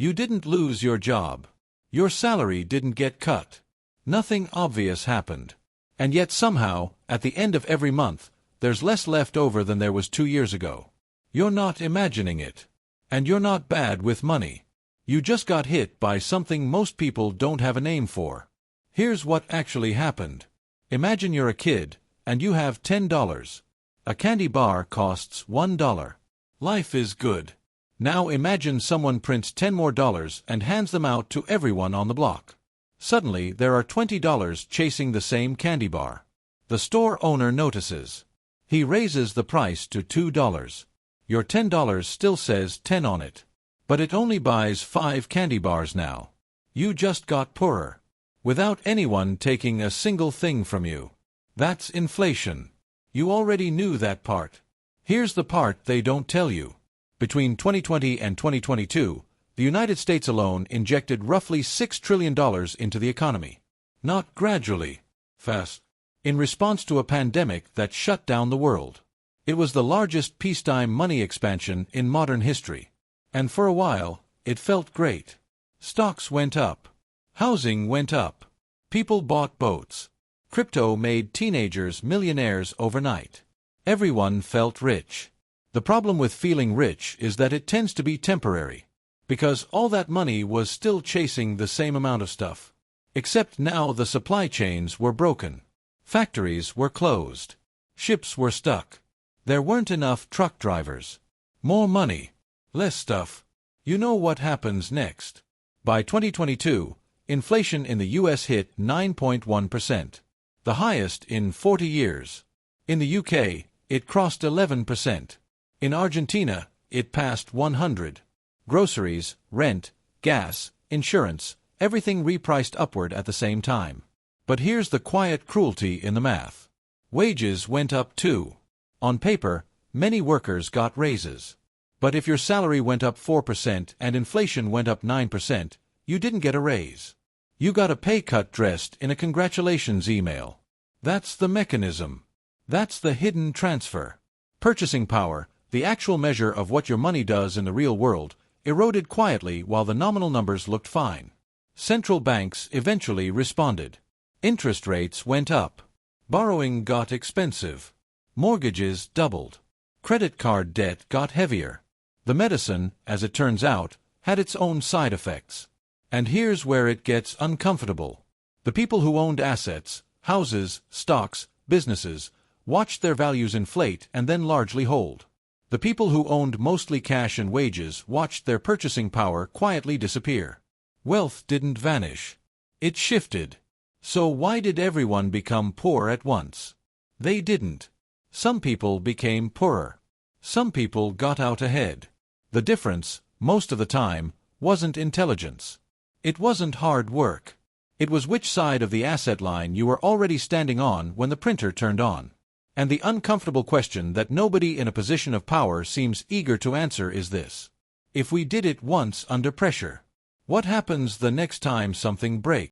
You didn't lose your job. Your salary didn't get cut. Nothing obvious happened. And yet somehow, at the end of every month, there's less left over than there was 2 years ago. You're not imagining it. And you're not bad with money. You just got hit by something most people don't have a name for. Here's what actually happened. Imagine you're a kid, and you have $10. A candy bar costs $1. Life is good. Now imagine someone prints 10 more dollars and hands them out to everyone on the block. Suddenly, there are $20 chasing the same candy bar. The store owner notices. He raises the price to $2. Your $10 still says 10 on it. But it only buys 5 candy bars now. You just got poorer. Without anyone taking a single thing from you. That's inflation. You already knew that part. Here's the part they don't tell you. Between 2020 and 2022, the United States alone injected roughly $6 trillion into the economy. Not gradually, fast. In response to a pandemic that shut down the world. It was the largest peacetime money expansion in modern history. And for a while, it felt great. Stocks went up. Housing went up. People bought boats. Crypto made teenagers millionaires overnight. Everyone felt rich. The problem with feeling rich is that it tends to be temporary. Because all that money was still chasing the same amount of stuff. Except now the supply chains were broken. Factories were closed. Ships were stuck. There weren't enough truck drivers. More money. Less stuff. You know what happens next. By 2022, inflation in the US hit 9.1%. The highest in 40 years. In the UK, it crossed 11%. In Argentina, it passed 100. Groceries, rent, gas, insurance, everything repriced upward at the same time. But here's the quiet cruelty in the math. Wages went up too. On paper, many workers got raises. But if your salary went up 4% and inflation went up 9%, you didn't get a raise. You got a pay cut dressed in a congratulations email. That's the mechanism. That's the hidden transfer. Purchasing power, the actual measure of what your money does in the real world, eroded quietly while the nominal numbers looked fine. Central banks eventually responded. Interest rates went up. Borrowing got expensive. Mortgages doubled. Credit card debt got heavier. The medicine, as it turns out, had its own side effects. And here's where it gets uncomfortable. The people who owned assets, houses, stocks, businesses, watched their values inflate and then largely hold. The people who owned mostly cash and wages watched their purchasing power quietly disappear. Wealth didn't vanish. It shifted. So why did everyone become poor at once? They didn't. Some people became poorer. Some people got out ahead. The difference, most of the time, wasn't intelligence. It wasn't hard work. It was which side of the asset line you were already standing on when the printer turned on. And the uncomfortable question that nobody in a position of power seems eager to answer is this. If we did it once under pressure, what happens the next time something breaks?